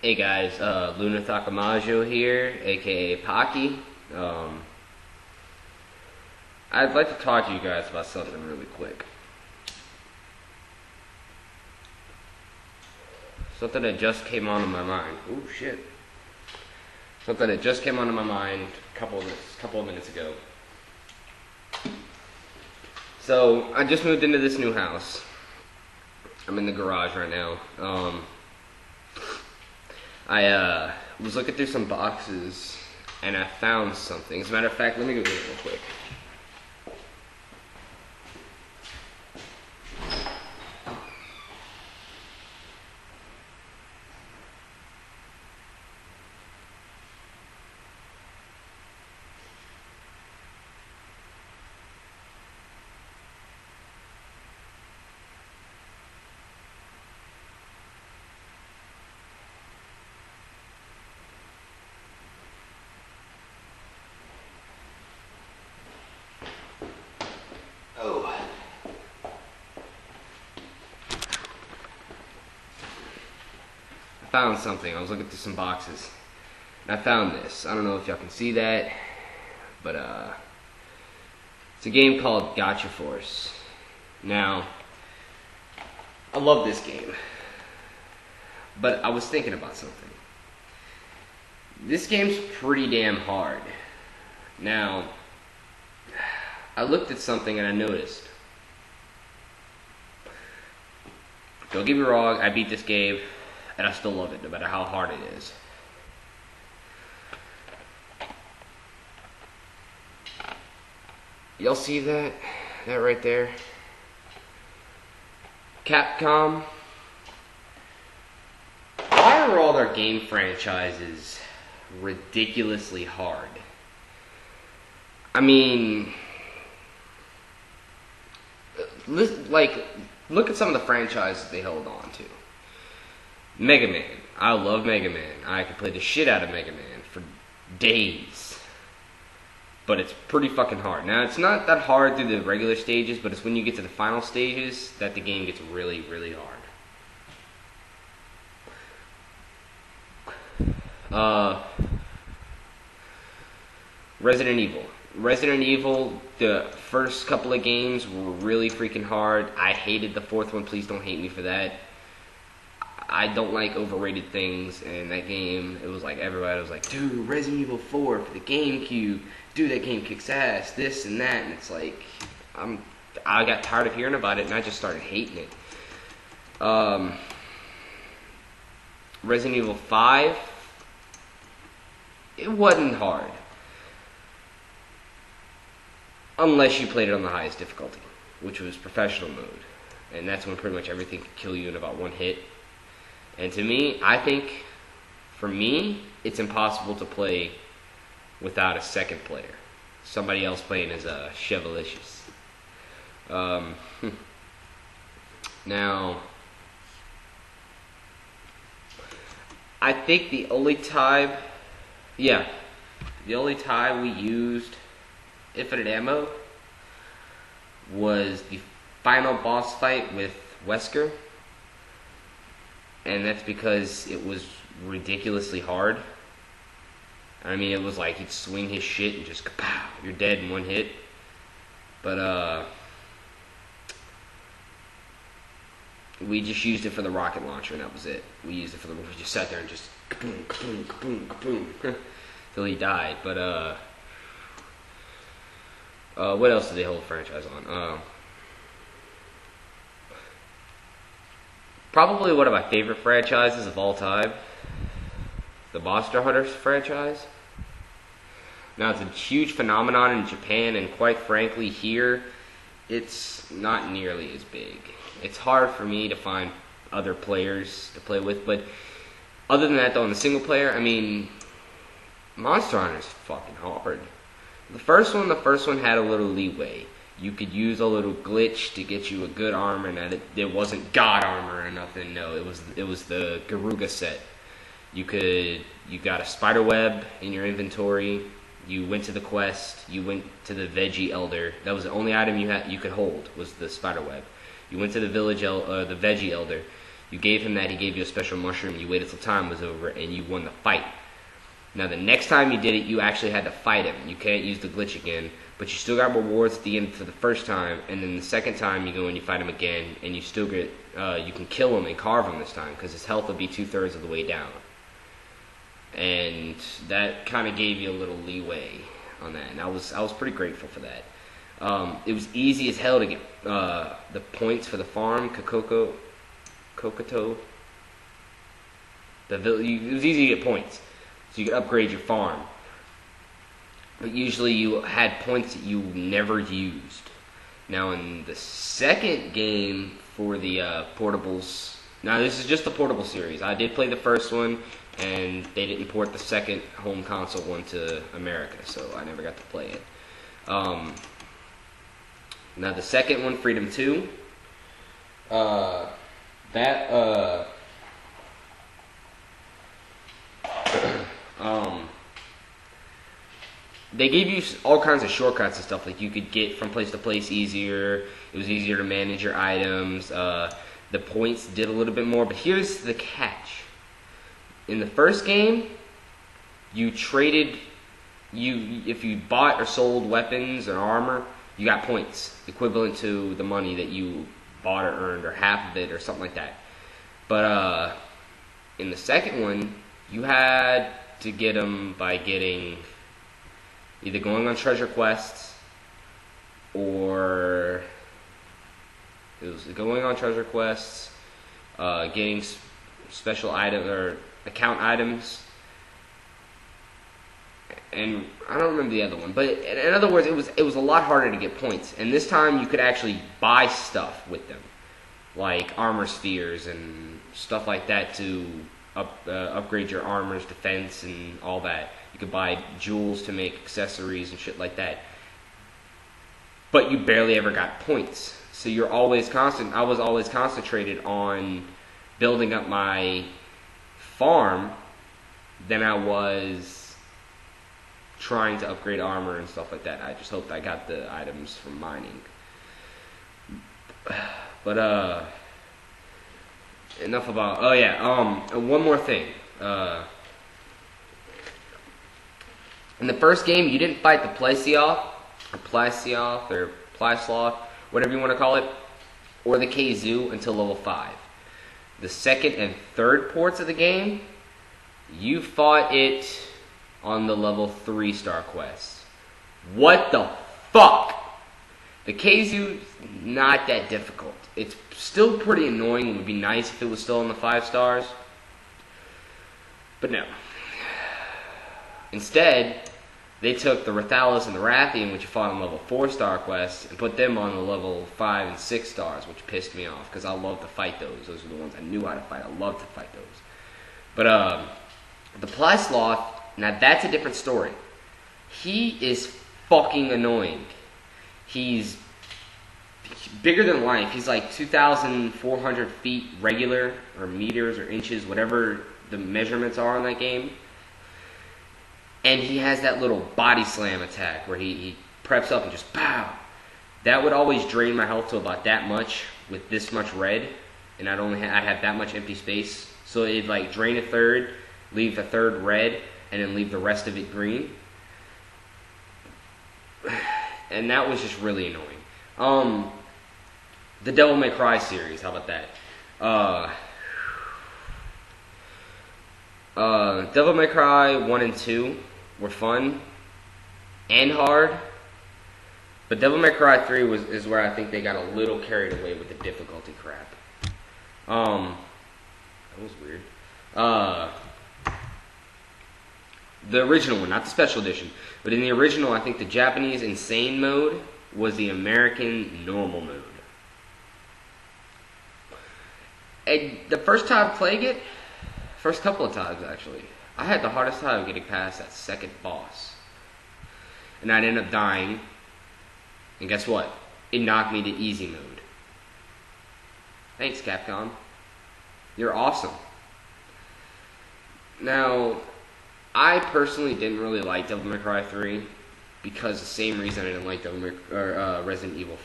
Hey guys, Luna Takamajo here, aka Pocky. I'd like to talk to you guys about something really quick. Something that just came onto my mind. Oh shit. Something that just came onto my mind a couple of minutes ago. So, I just moved into this new house. I'm in the garage right now. I was looking through some boxes and I found something. As a matter of fact, let me go get it real quick. Found something. I was looking through some boxes and I found this. I don't know if y'all can see that, but it's a game called Gotcha Force. Now, I love this game, but I was thinking about something. This game's pretty damn hard. Now, I looked at something and I noticed. Don't get me wrong, I beat this game and I still love it, no matter how hard it is. Y'all see that? That right there? Capcom. Why are all their game franchises ridiculously hard? I mean, look at some of the franchises they held on to. Mega Man. I love Mega Man. I could play the shit out of Mega Man for days. But it's pretty fucking hard. Now, it's not that hard through the regular stages, but it's when you get to the final stages that the game gets really, really hard. Resident Evil. Resident Evil, the first couple of games were really freaking hard. I hated the fourth one. Please don't hate me for that. I don't like overrated things, and that game, it was like everybody was like, dude, Resident Evil 4 for the GameCube, dude, that game kicks ass, this and that, and it's like, I got tired of hearing about it, and I just started hating it. Resident Evil 5, it wasn't hard. Unless you played it on the highest difficulty, which was professional mode, and that's when pretty much everything could kill you in about one hit. And to me, I think, for me, it's impossible to play without a second player. Somebody else playing is Chevalicious. Now, I think the only time we used infinite ammo was the final boss fight with Wesker. And that's because it was ridiculously hard. I mean, it was like he'd swing his shit and just kapow, you're dead in one hit. But we just used it for the rocket launcher and that was it. We just sat there and just kaboom, kaboom, kaboom, kaboom till he died. But what else did they hold the franchise on? Probably one of my favorite franchises of all time, the Monster Hunter franchise. Now, it's a huge phenomenon in Japan, and quite frankly, here, it's not nearly as big. It's hard for me to find other players to play with, but other than that, though, in the single player, I mean, Monster Hunter is fucking hard. The first one had a little leeway. You could use a little glitch to get you a good armor, and it wasn't God armor or nothing. No, it was the Garuga set. You got a spider web in your inventory. You went to the quest. You went to the Veggie Elder. That was the only item you could hold was the spider web. You went to the Veggie Elder. You gave him that, he gave you a special mushroom, you waited till time was over, and you won the fight. Now the next time you did it, you actually had to fight him. You can't use the glitch again, but you still got rewards at the end for the first time, and then the second time you go and you fight him again, and you still get, you can kill him and carve him this time, because his health will be 2/3 of the way down. And that kind of gave you a little leeway on that, and I was pretty grateful for that. It was easy as hell to get the points for the farm, Kokoto. It was easy to get points, so you could upgrade your farm. But usually you had points that you never used. Now in the second game for the portables, now this is just the portable series. I did play the first one, and they didn't port the second home console one to America, so I never got to play it. Now the second one, Freedom 2, they gave you all kinds of shortcuts and stuff, like you could get from place to place easier. It was easier to manage your items. The points did a little bit more, but here's the catch. In the first game, you traded, if you bought or sold weapons or armor, you got points equivalent to the money that you bought or earned, or half of it, or something like that. But in the second one, you had to get them by getting either going on treasure quests, or it was going on treasure quests, getting special items or account items, and I don't remember the other one. But in other words, it was a lot harder to get points. And this time you could actually buy stuff with them, like armor spheres and stuff like that to upgrade your armor's defense and all that. You could buy jewels to make accessories and shit like that. But you barely ever got points. So you're always I was always concentrated on building up my farm than I was trying to upgrade armor and stuff like that. I just hoped I got the items from mining. But enough about, oh yeah, one more thing. In the first game, you didn't fight the Plysloth, or Plysloth, whatever you want to call it, or the Kazoo until level 5. The second and third ports of the game, you fought it on the level 3-star quests. What the fuck? The Kazoo's not that difficult. It's still pretty annoying. It would be nice if it was still on the 5 stars. But no. Instead, they took the Rathalos and the Rathian, which you fought on level 4-star quests, and put them on the level 5 and 6 stars, which pissed me off, because I love to fight those. Those are the ones I knew how to fight. I love to fight those. But the Plysloth, now that's a different story. He is fucking annoying. He's bigger than life. He's like 2,400 feet regular, or meters, or inches, whatever the measurements are on that game. And he has that little body slam attack where he preps up and just pow. That would always drain my health to about that much with this much red, and I'd have that much empty space. So it'd like drain a third, leave a third red, and then leave the rest of it green. And that was just really annoying. The Devil May Cry series, how about that? Devil May Cry 1 and 2 were fun and hard, but Devil May Cry 3 is where I think they got a little carried away with the difficulty crap. That was weird. The original one, not the special edition, but in the original, I think the Japanese insane mode was the American normal mode. And the first time playing it, first couple of times actually, I had the hardest time getting past that second boss. And I'd end up dying, and guess what? It knocked me to easy mode. Thanks, Capcom. You're awesome. Now, I personally didn't really like Devil May Cry 3 because the same reason I didn't like Resident Evil